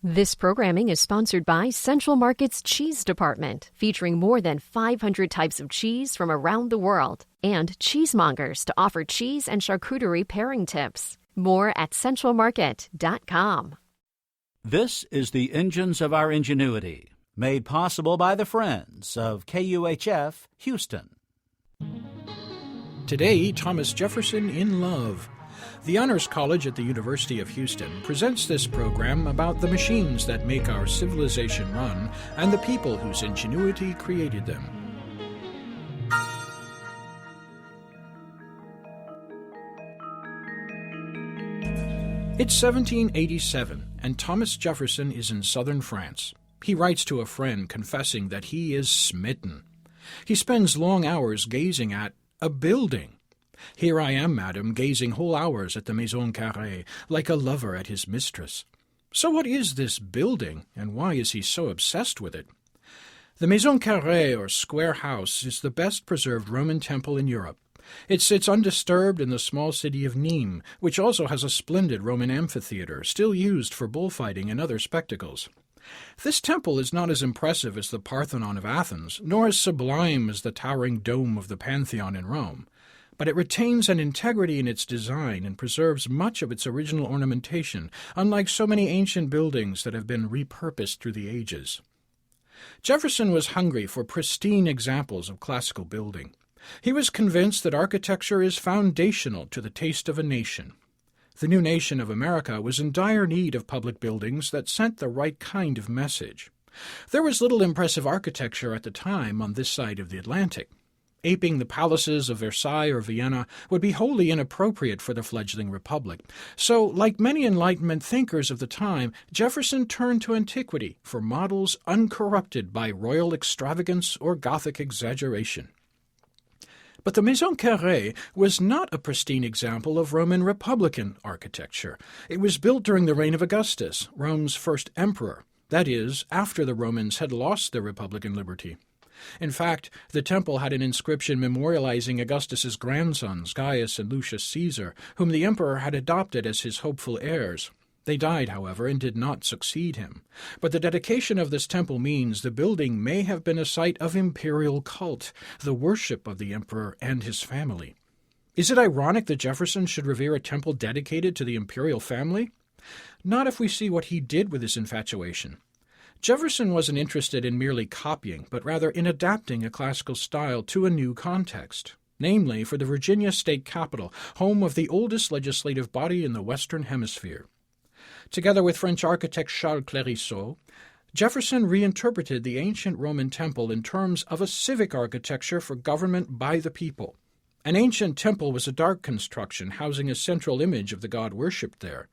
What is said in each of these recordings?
This programming is sponsored by Central Market's Cheese Department, featuring more than 500 types of cheese from around the world, and cheesemongers to offer cheese and charcuterie pairing tips. More at centralmarket.com. This is the Engines of Our Ingenuity, made possible by the friends of KUHF Houston. Today, Thomas Jefferson in Love. The Honors College at the University of Houston presents this program about the machines that make our civilization run and the people whose ingenuity created them. It's 1787, and Thomas Jefferson is in southern France. He writes to a friend confessing that he is smitten. He spends long hours gazing at a building. "Here I am, madam, gazing whole hours at the Maison Carrée, like a lover at his mistress." So what is this building, and why is he so obsessed with it? The Maison Carrée, or Square House, is the best preserved Roman temple in Europe. It sits undisturbed in the small city of Nîmes, which also has a splendid Roman amphitheater, still used for bullfighting and other spectacles. This temple is not as impressive as the Parthenon of Athens, nor as sublime as the towering dome of the Pantheon in Rome. But it retains an integrity in its design and preserves much of its original ornamentation, unlike so many ancient buildings that have been repurposed through the ages. Jefferson was hungry for pristine examples of classical building. He was convinced that architecture is foundational to the taste of a nation. The new nation of America was in dire need of public buildings that sent the right kind of message. There was little impressive architecture at the time on this side of the Atlantic. Aping the palaces of Versailles or Vienna would be wholly inappropriate for the fledgling republic. So, like many Enlightenment thinkers of the time, Jefferson turned to antiquity for models uncorrupted by royal extravagance or Gothic exaggeration. But the Maison Carrée was not a pristine example of Roman Republican architecture. It was built during the reign of Augustus, Rome's first emperor, that is, after the Romans had lost their republican liberty. In fact, the temple had an inscription memorializing Augustus's grandsons, Gaius and Lucius Caesar, whom the emperor had adopted as his hopeful heirs. They died, however, and did not succeed him. But the dedication of this temple means the building may have been a site of imperial cult, the worship of the emperor and his family. Is it ironic that Jefferson should revere a temple dedicated to the imperial family? Not if we see what he did with his infatuation. Jefferson wasn't interested in merely copying, but rather in adapting a classical style to a new context, namely for the Virginia state capitol, home of the oldest legislative body in the Western Hemisphere. Together with French architect Charles Clérisseau, Jefferson reinterpreted the ancient Roman temple in terms of a civic architecture for government by the people. An ancient temple was a dark construction housing a central image of the god worshipped there.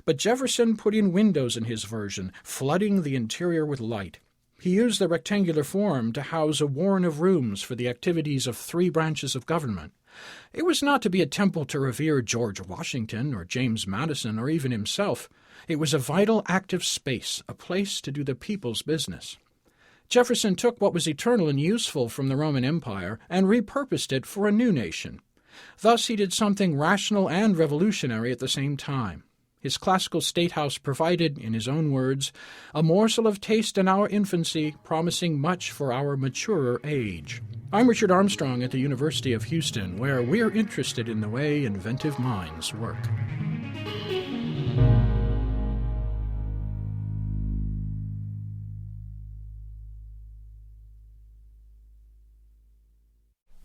But Jefferson put in windows in his version, flooding the interior with light. He used the rectangular form to house a warren of rooms for the activities of 3 branches of government. It was not to be a temple to revere George Washington or James Madison or even himself. It was a vital active space, a place to do the people's business. Jefferson took what was eternal and useful from the Roman Empire and repurposed it for a new nation. Thus he did something rational and revolutionary at the same time. His classical state house provided, in his own words, a morsel of taste in our infancy, promising much for our maturer age. I'm Richard Armstrong at the University of Houston, where we're interested in the way inventive minds work.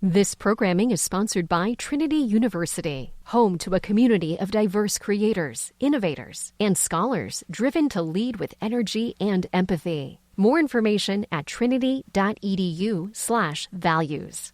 This programming is sponsored by Trinity University, home to a community of diverse creators, innovators, and scholars driven to lead with energy and empathy. More information at trinity.edu/values.